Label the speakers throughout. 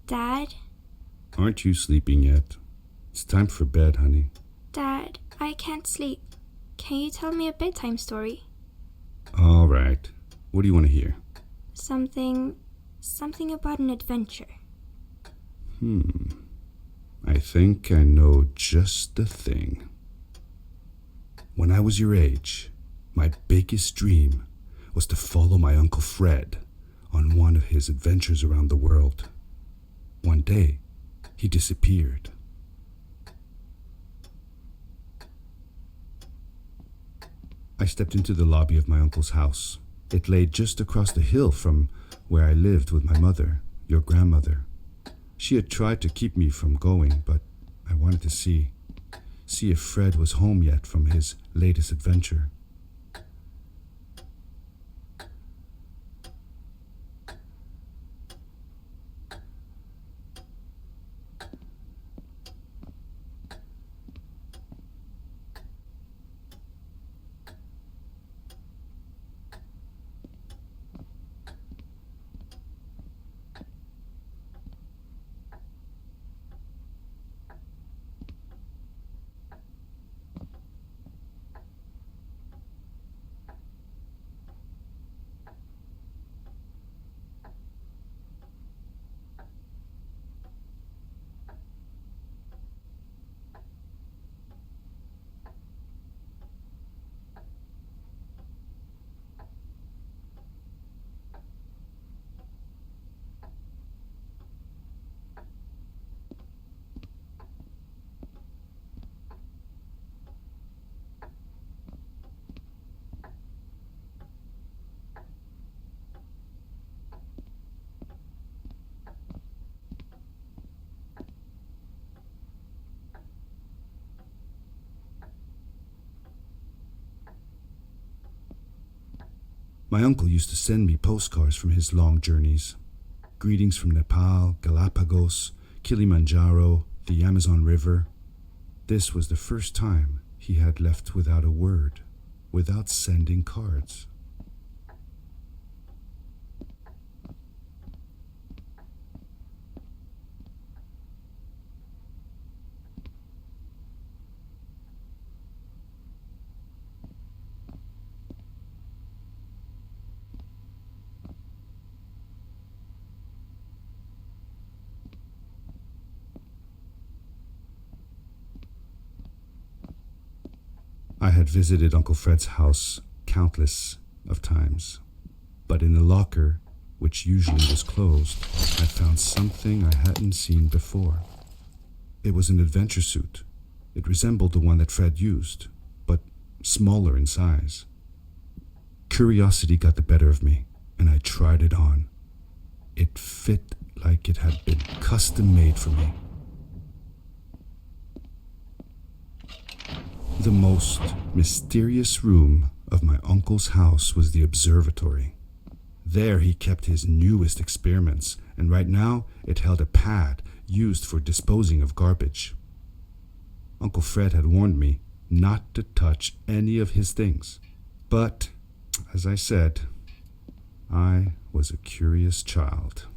Speaker 1: Dad?
Speaker 2: Aren't you sleeping yet? It's time for bed, honey.
Speaker 1: Dad, I can't sleep. Can you tell me a bedtime story?
Speaker 2: All right. What do you want to hear?
Speaker 1: Something about an adventure.
Speaker 2: I think I know just the thing. When I was your age, my biggest dream was to follow my Uncle Fred on one of his adventures around the world. One day, he disappeared. I stepped into the lobby of my uncle's house. It lay just across the hill from where I lived with my mother, your grandmother. She had tried to keep me from going, but I wanted to see if Fred was home yet from his latest adventure. My uncle used to send me postcards from his long journeys. Greetings from Nepal, Galapagos, Kilimanjaro, the Amazon River. This was the first time he had left without a word, without sending cards. I had visited Uncle Fred's house countless of times, but in the locker, which usually was closed, I found something I hadn't seen before. It was an adventure suit. It resembled the one that Fred used, but smaller in size. Curiosity got the better of me, and I tried it on. It fit like it had been custom made for me. The most mysterious room of my uncle's house was the observatory. There he kept his newest experiments, and right now it held a pad used for disposing of garbage. Uncle Fred had warned me not to touch any of his things. But, as I said, I was a curious child.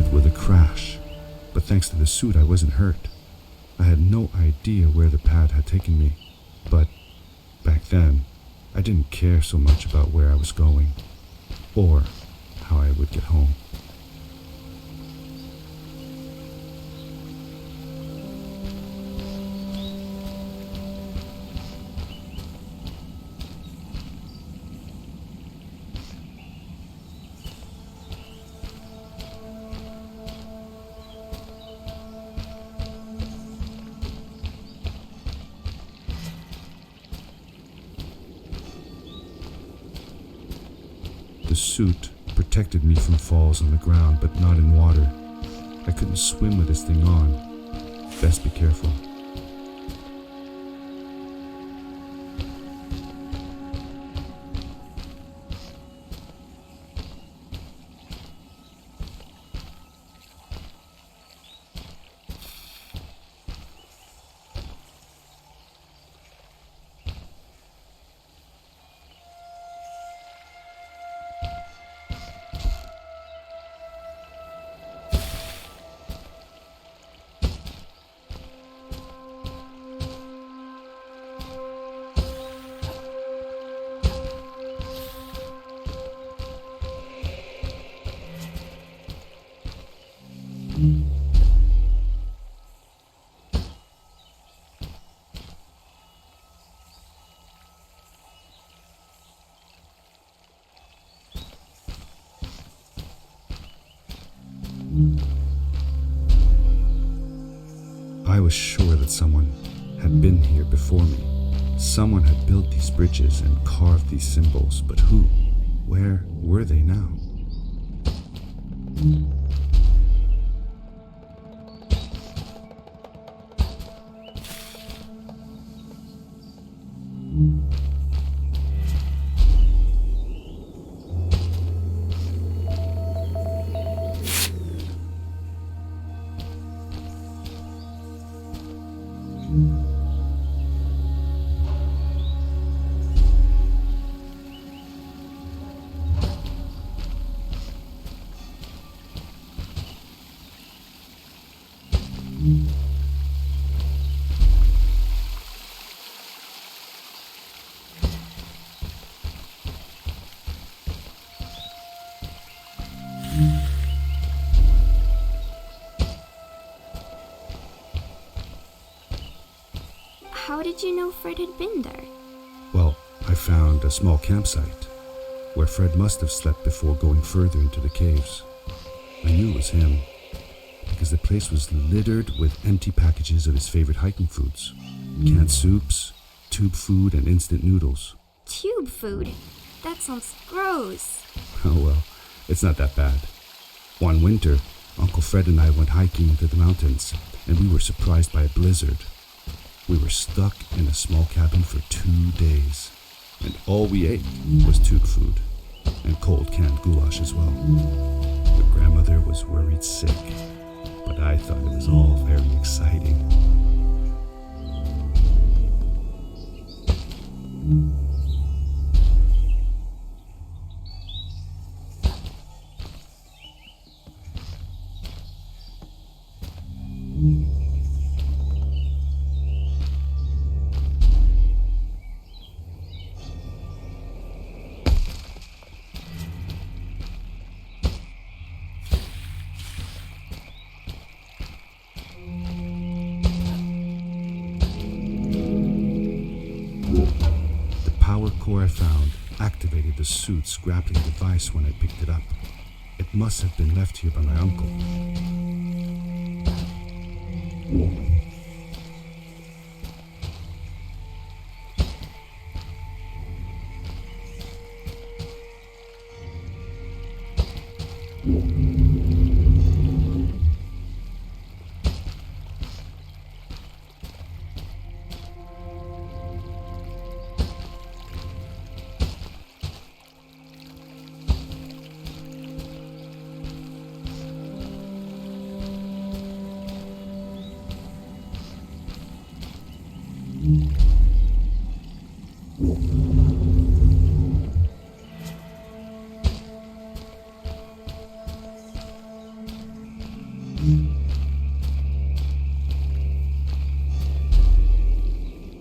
Speaker 2: With a crash, but thanks to the suit I wasn't hurt. I had no idea where the pad had taken me, but back then I didn't care so much about where I was going or how I would get home. suit protected me from falls on the ground, but not in water. I couldn't swim with this thing on. Best be careful. I was sure that someone had been here before me. Someone had built these bridges and carved these symbols, but who? Where were they now?
Speaker 1: How did you know Fred had been there?
Speaker 2: Well, I found a small campsite where Fred must have slept before going further into the caves. I knew it was him because the place was littered with empty packages of his favorite hiking foods. Canned soups, tube food, and instant noodles.
Speaker 1: Tube food? That sounds gross.
Speaker 2: Oh well, it's not that bad. One winter, Uncle Fred and I went hiking into the mountains, and we were surprised by a blizzard. We were stuck in a small cabin for 2 days, and all we ate was tube food, and cold canned goulash as well. The grandmother was worried sick, but I thought it was all very exciting. The power core I found activated the suit's grappling device when I picked it up. It must have been left here by my uncle.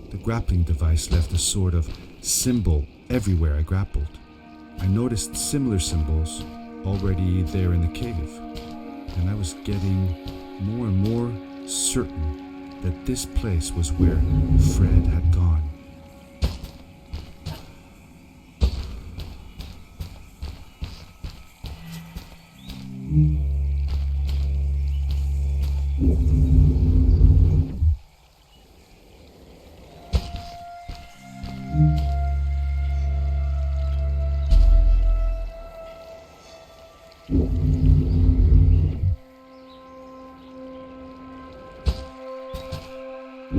Speaker 2: The grappling device left a sort of symbol everywhere I grappled. I noticed similar symbols already there in the cave, and I was getting more and more certain that this place was where Fred had gone. The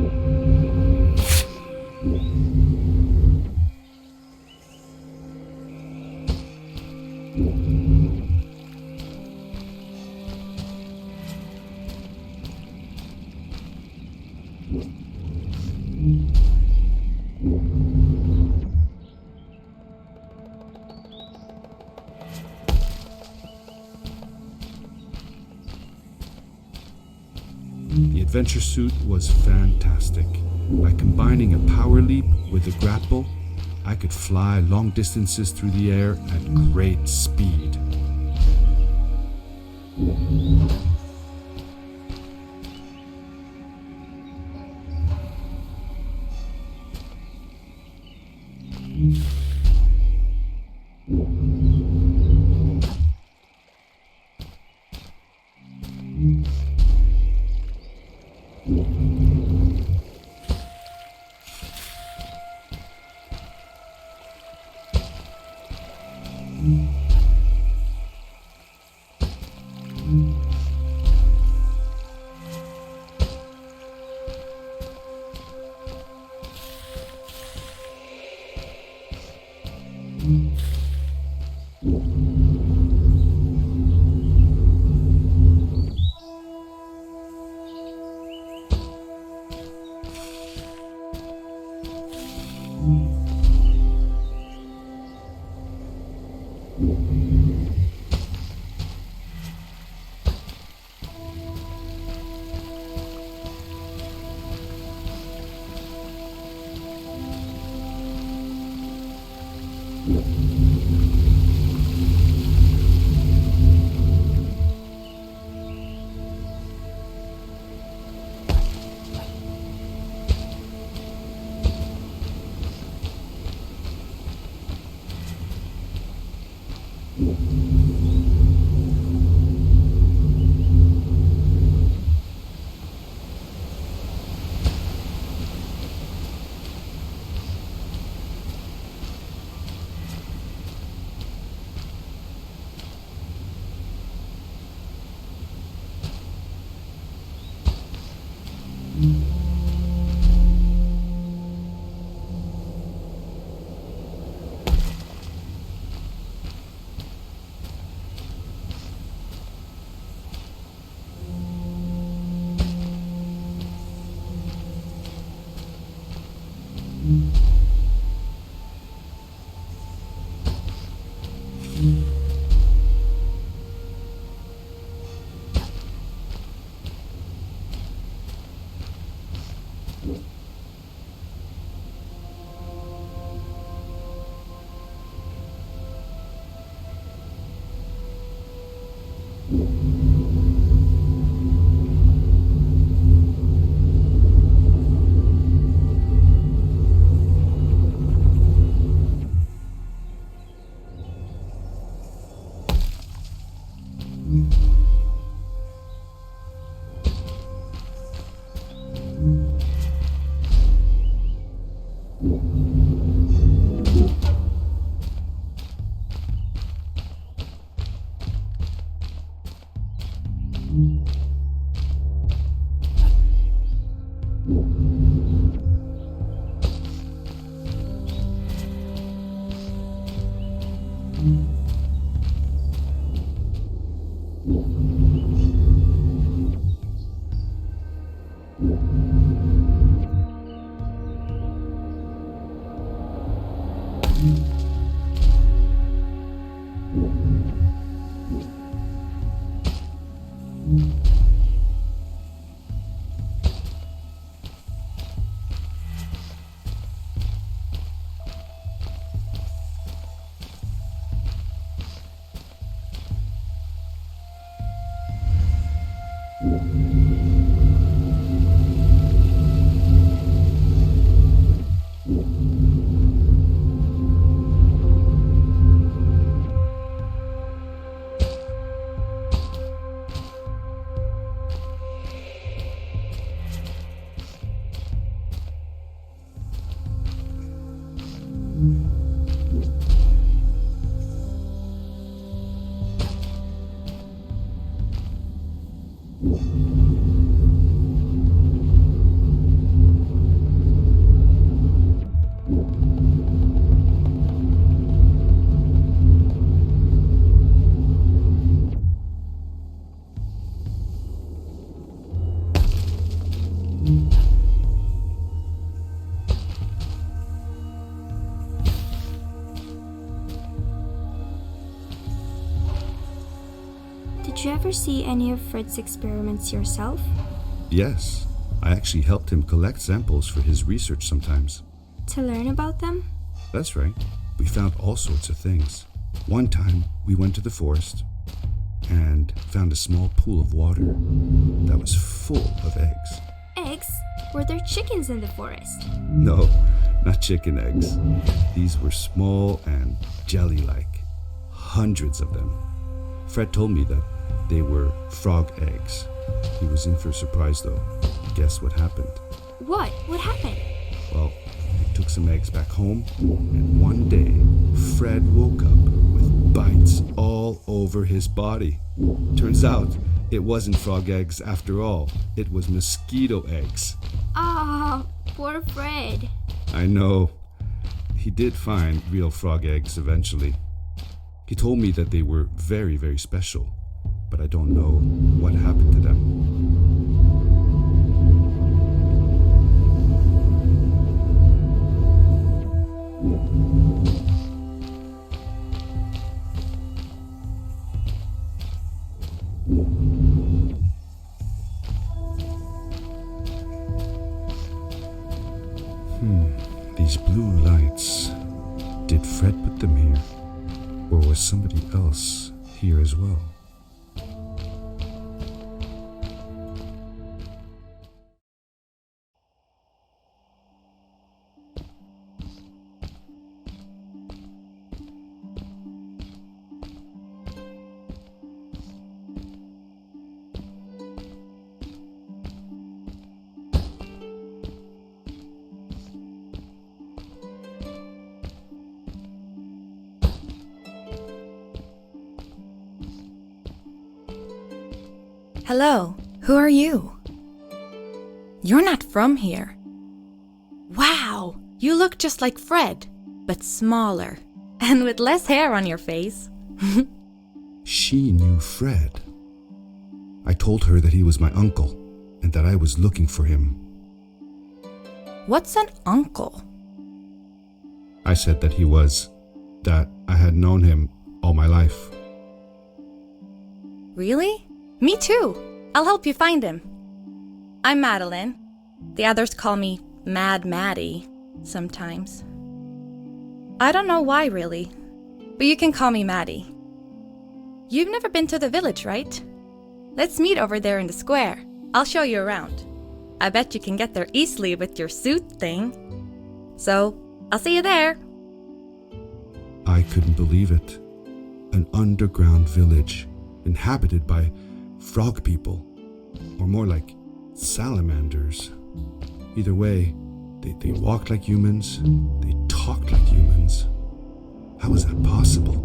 Speaker 2: adventure suit was fantastic. By combining a power leap with a grapple, I could fly long distances through the air at great speed.
Speaker 1: ever see any of Fred's experiments yourself?
Speaker 2: Yes, I actually helped him collect samples for his research sometimes.
Speaker 1: To learn about them?
Speaker 2: That's right. We found all sorts of things. One time, we went to the forest and found a small pool of water that was full of eggs.
Speaker 1: Eggs? Were there chickens in the forest?
Speaker 2: No, not chicken eggs. These were small and jelly-like. Hundreds of them. Fred told me that they were frog eggs. He was in for a surprise though. Guess what happened?
Speaker 1: What? What happened?
Speaker 2: Well, he took some eggs back home, and one day, Fred woke up with bites all over his body. Turns out, it wasn't frog eggs after all. It was mosquito eggs.
Speaker 1: Ah, poor Fred.
Speaker 2: I know. He did find real frog eggs eventually. He told me that they were very, very special, but I don't know what happened to them. These blue lights, did Fred put them here? Or was somebody else here as well?
Speaker 3: Hello, who are you? You're not from here. Wow, you look just like Fred, but smaller, and with less hair on your face.
Speaker 2: She knew Fred. I told her that he was my uncle, and that I was looking for him.
Speaker 3: What's an uncle?
Speaker 2: I said that I had known him all my life.
Speaker 3: Really? Me too. I'll help you find him. I'm Madeline. The others call me Mad Maddie sometimes. I don't know why really, but you can call me Maddie. You've never been to the village, right? Let's meet over there in the square. I'll show you around. I bet you can get there easily with your suit thing. So, I'll see you there.
Speaker 2: I couldn't believe it. An underground village inhabited by frog people, or more like salamanders. Either way, they walked like humans, they talked like humans. How is that possible?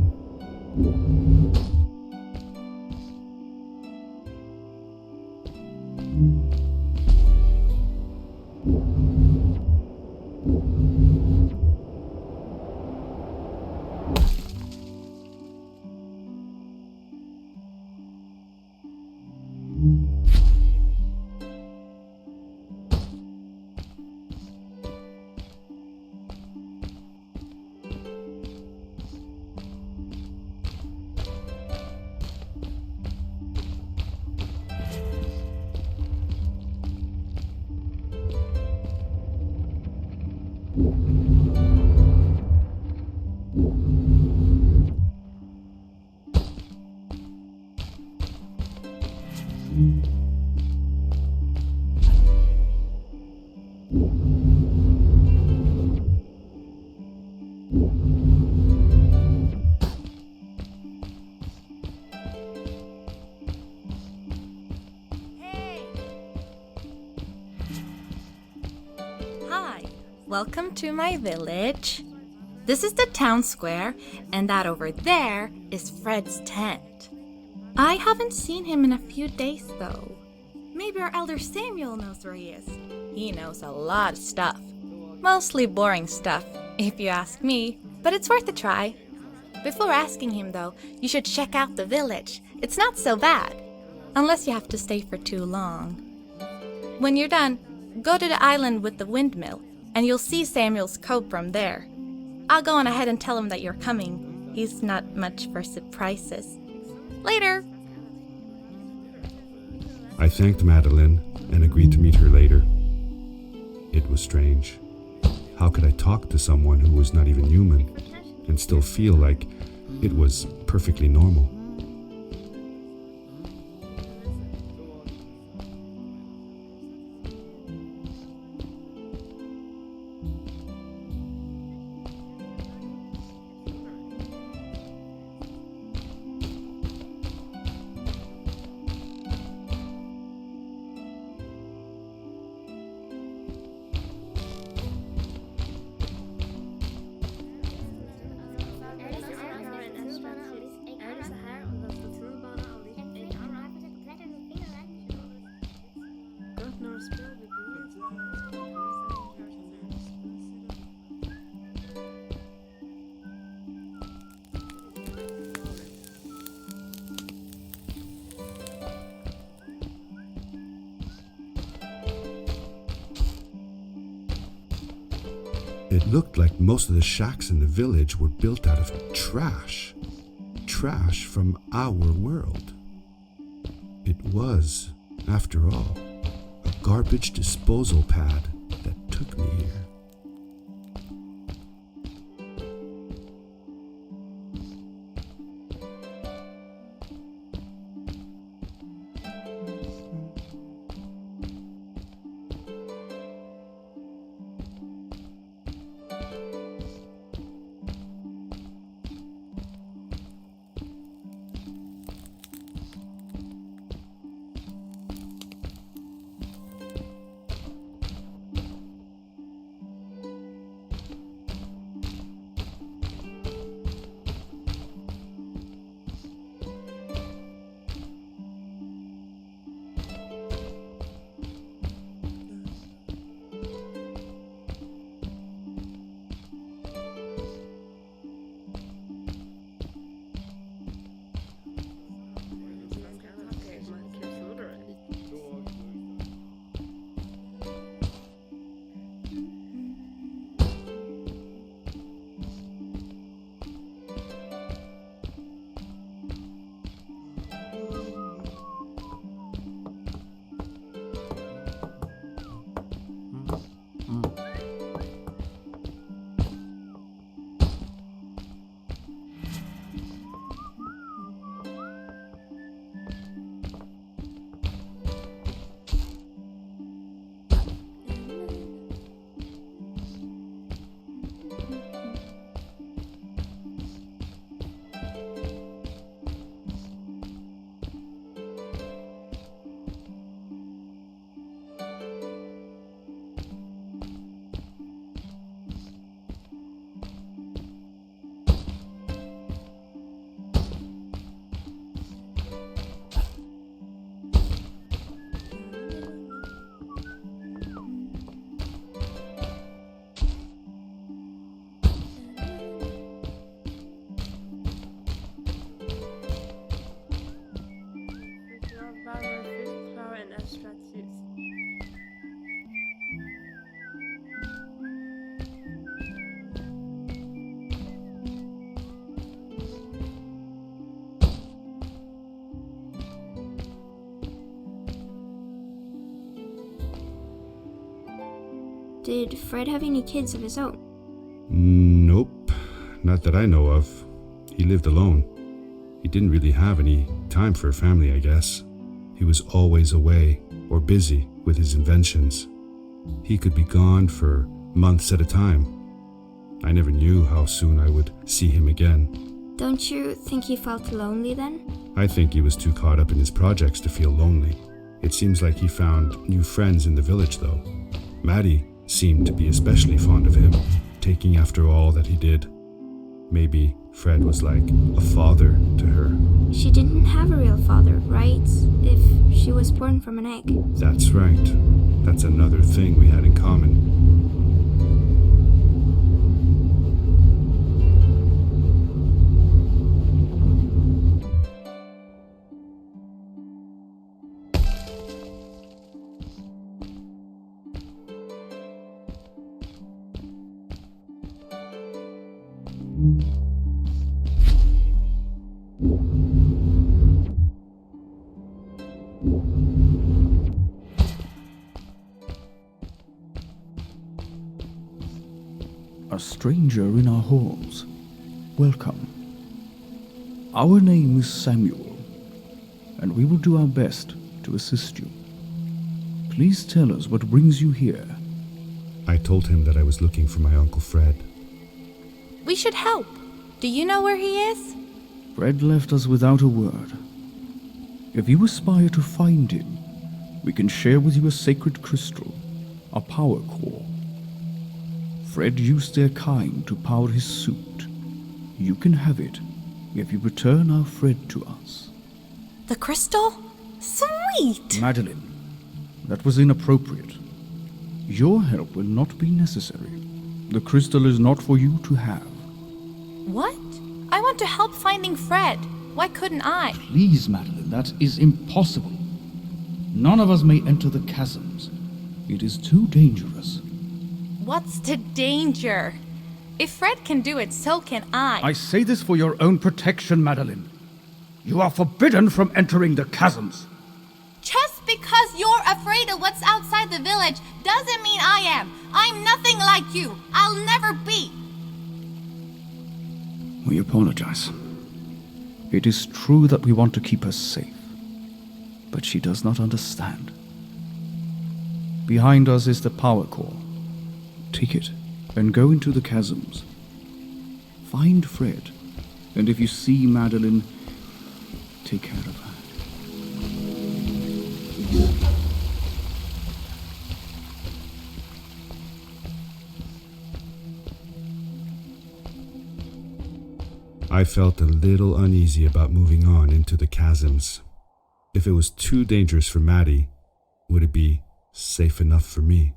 Speaker 3: Hi, welcome to my village. This is the town square, and that over there is Fred's tent. I haven't seen him in a few days though. Maybe our elder Samuel knows where he is. He knows a lot of stuff. Mostly boring stuff, if you ask me, but it's worth a try. Before asking him though, you should check out the village. It's not so bad, unless you have to stay for too long. When you're done, go to the island with the windmill, and you'll see Samuel's cove from there. I'll go on ahead and tell him that you're coming. He's not much for surprises. Later!
Speaker 2: I thanked Madeline and agreed to meet her later. It was strange. How could I talk to someone who was not even human and still feel like it was perfectly normal? It looked like most of the shacks in the village were built out of trash. Trash from our world. It was, after all, a garbage disposal pad that took me here.
Speaker 1: Did Fred have any kids of his own?
Speaker 2: Nope, not that I know of. He lived alone. He didn't really have any time for a family, I guess. He was always away or busy with his inventions. He could be gone for months at a time. I never knew how soon I would see him again.
Speaker 1: Don't you think he felt lonely then?
Speaker 2: I think he was too caught up in his projects to feel lonely. It seems like he found new friends in the village, though. Maddie seemed to be especially fond of him, taking after all that he did. Maybe Fred was like a father to her.
Speaker 1: She didn't have a real father, right? If she was born from an egg.
Speaker 2: That's right. That's another thing we had in common.
Speaker 4: A stranger in our halls. Welcome. Our name is Samuel, and we will do our best to assist you. Please tell us what brings you here.
Speaker 2: I told him that I was looking for my Uncle Fred.
Speaker 3: We should help. Do you know where he is?
Speaker 4: Fred left us without a word. If you aspire to find him, we can share with you a sacred crystal, a power core. Fred used their kind to power his suit. You can have it if you return our Fred to us.
Speaker 3: The crystal? Sweet!
Speaker 4: Madeline, that was inappropriate. Your help will not be necessary. The crystal is not for you to have.
Speaker 3: What? I want to help finding Fred. Why couldn't I?
Speaker 4: Please, Madeline, that is impossible. None of us may enter the chasms. It is too dangerous.
Speaker 3: What's the danger? If Fred can do it, so can I.
Speaker 4: I say this for your own protection, Madeline. You are forbidden from entering the chasms.
Speaker 3: Just because you're afraid of what's outside the village doesn't mean I am. I'm nothing like you. I'll never be.
Speaker 4: We apologize. It is true that we want to keep her safe, but she does not understand. Behind us is the power core. Take it and go into the chasms. Find Fred, and if you see Madeline, take care of her.
Speaker 2: I felt a little uneasy about moving on into the chasms. If it was too dangerous for Maddie, would it be safe enough for me?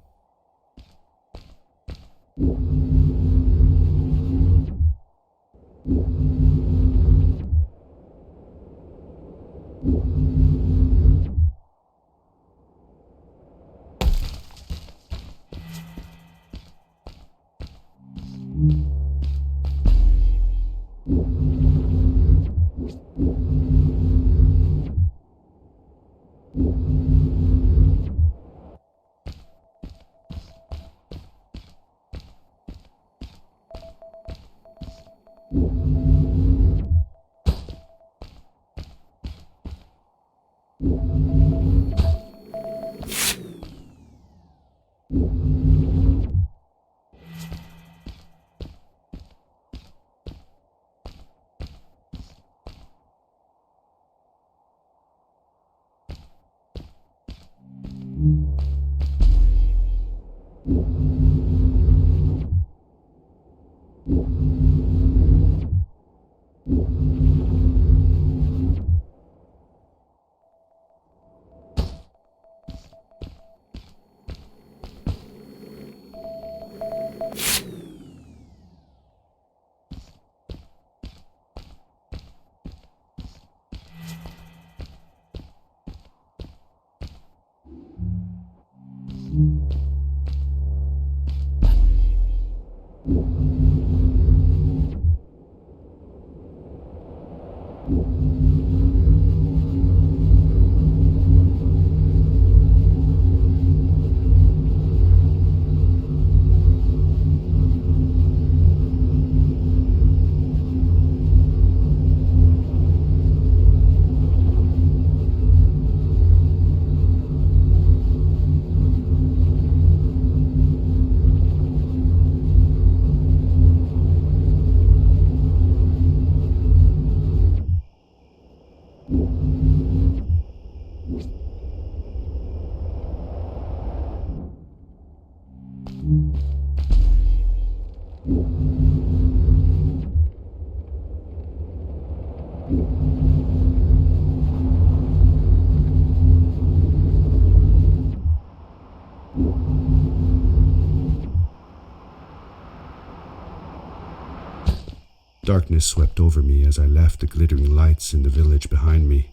Speaker 2: Darkness swept over me as I left the glittering lights in the village behind me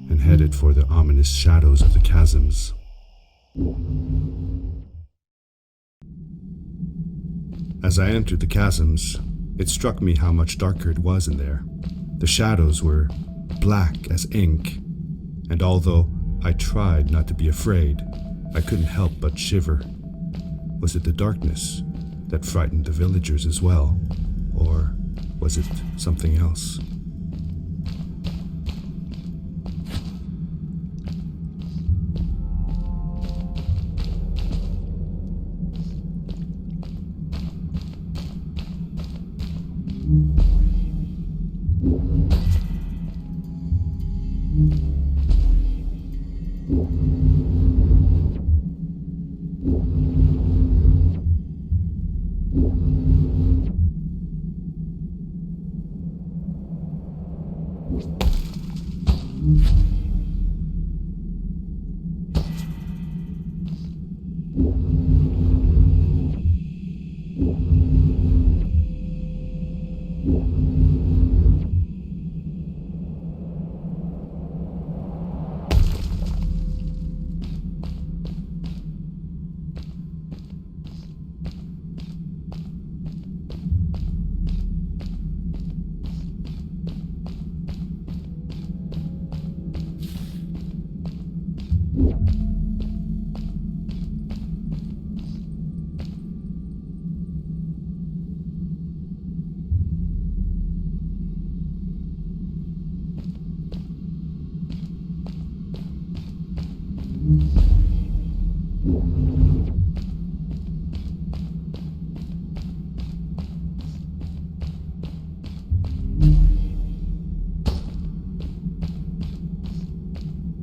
Speaker 2: and headed for the ominous shadows of the chasms. As I entered the chasms, it struck me how much darker it was in there. The shadows were black as ink, and although I tried not to be afraid, I couldn't help but shiver. Was it the darkness, that frightened the villagers as well? Or was it something else?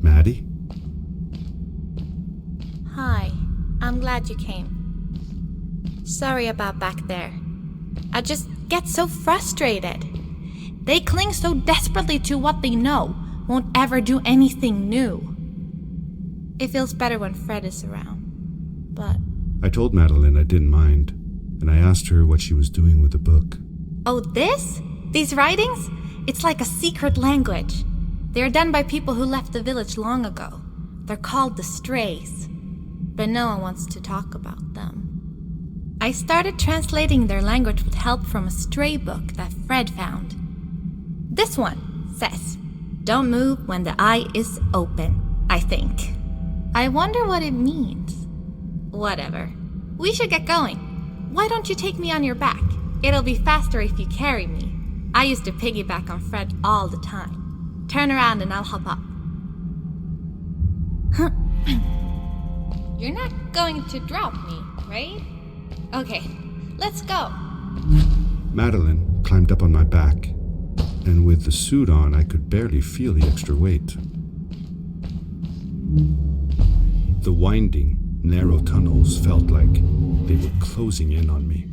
Speaker 2: Maddie?
Speaker 3: Hi, I'm glad you came. Sorry about back there. I just get so frustrated. They cling so desperately to what they know, won't ever do anything new. It feels better when Fred is around, but...
Speaker 2: I told Madeline I didn't mind, and I asked her what she was doing with the book.
Speaker 3: Oh, this? These writings? It's like a secret language. They are done by people who left the village long ago. They're called the Strays, but no one wants to talk about them. I started translating their language with help from a stray book that Fred found. This one says, "Don't move when the eye is open," I think. I wonder what it means. Whatever. We should get going. Why don't you take me on your back? It'll be faster if you carry me. I used to piggyback on Fred all the time. Turn around and I'll hop up. You're not going to drop me, right? Okay, let's go.
Speaker 2: Madeline climbed up on my back, and with the suit on, I could barely feel the extra weight. The winding, narrow tunnels felt like they were closing in on me.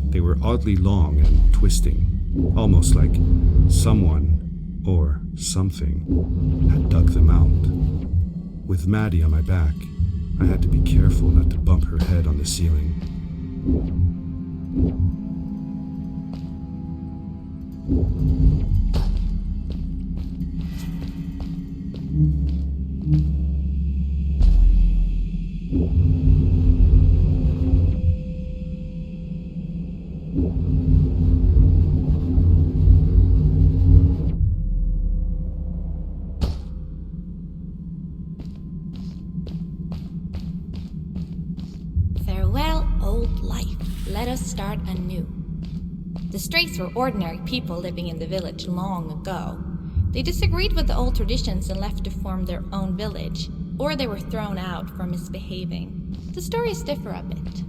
Speaker 2: They were oddly long and twisting, almost like someone or something had dug them out. With Maddie on my back, I had to be careful not to bump her head on the ceiling.
Speaker 3: Farewell, old life. Let us start anew. The Strays were ordinary people living in the village long ago. They disagreed with the old traditions and left to form their own village, or they were thrown out for misbehaving. The stories differ a bit.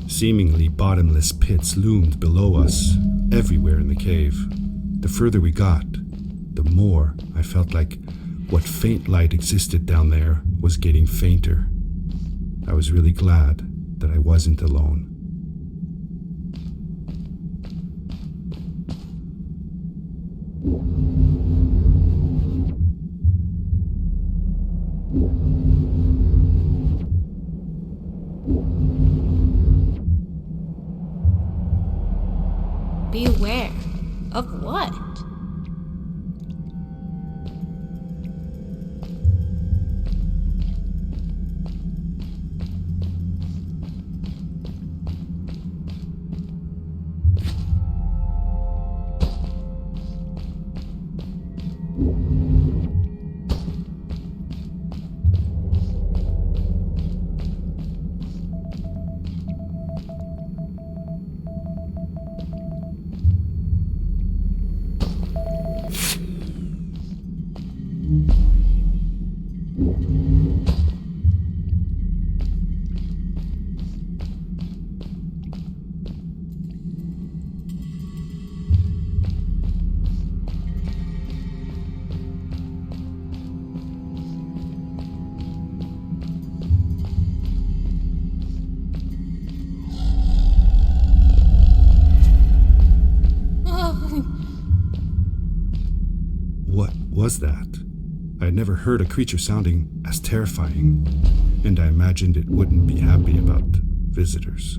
Speaker 2: Seemingly bottomless pits loomed below us, everywhere in the cave. The further we got, the more I felt like what faint light existed down there was getting fainter. I was really glad that I wasn't alone.
Speaker 3: Beware of what?
Speaker 2: What was that? I had never heard a creature sounding as terrifying, and I imagined it wouldn't be happy about visitors.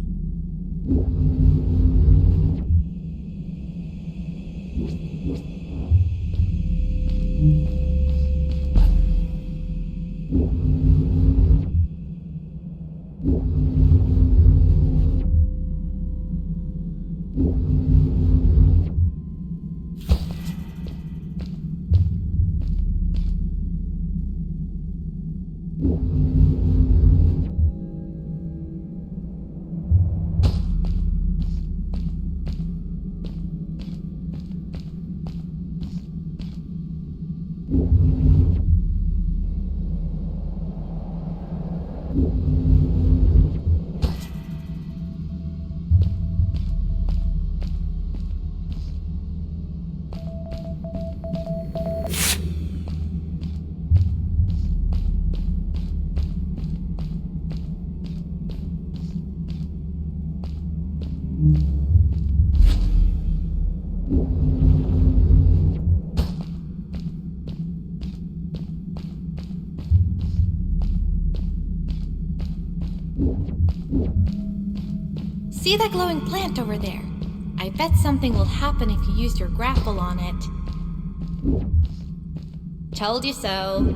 Speaker 3: See that glowing plant over there? I bet something will happen if you use your grapple on it. Told you so.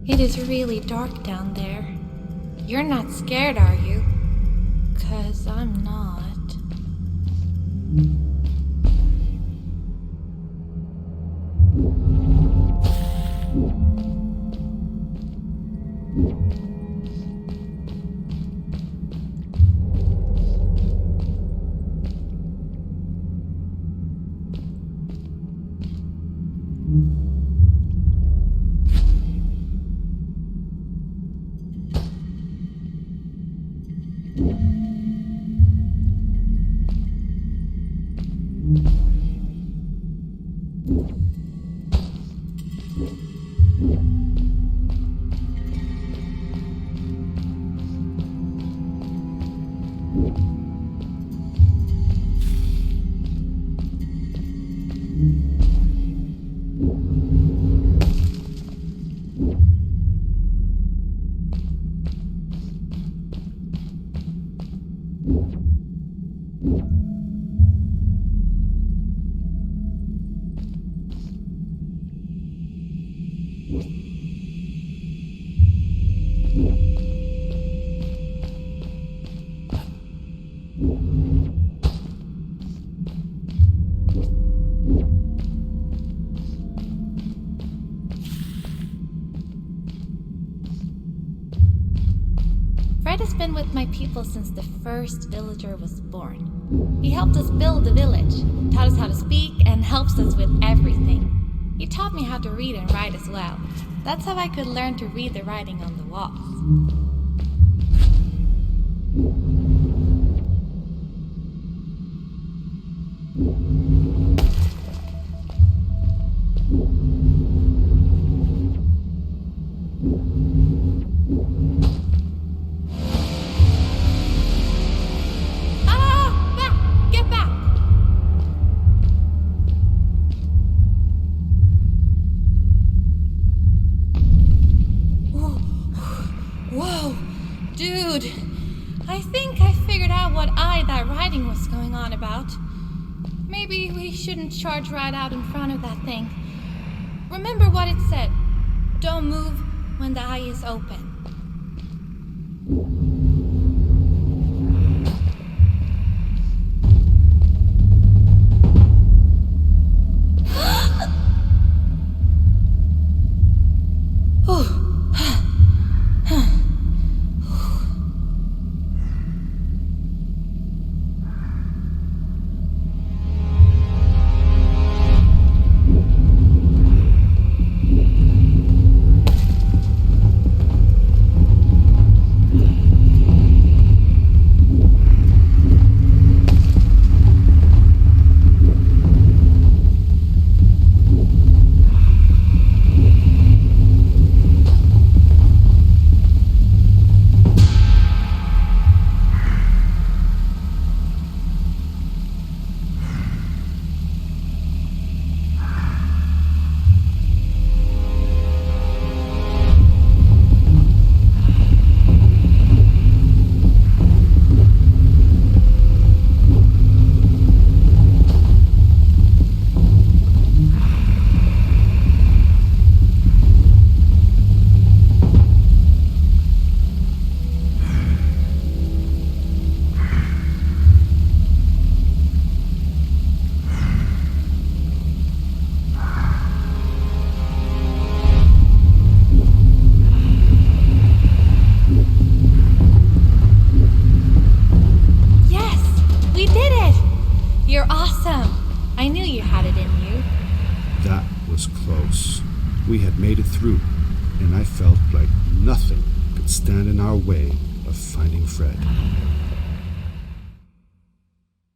Speaker 3: It is really dark down there. You're not scared, are you? 'Cause I'm not. Fred has been with my people since the first villager was born. He helped us build the village, taught us how to speak, and helps us with everything. He taught me how to read and write as well. That's how I could learn to read the writing on the walls. Whoa! I think I figured out what that writing was going on about. Maybe we shouldn't charge right out in front of that thing. Remember what it said. Don't move when the eye is open. You're awesome. I knew you had it in you.
Speaker 2: That was close. We had made it through, and I felt like nothing could stand in our way of finding Fred.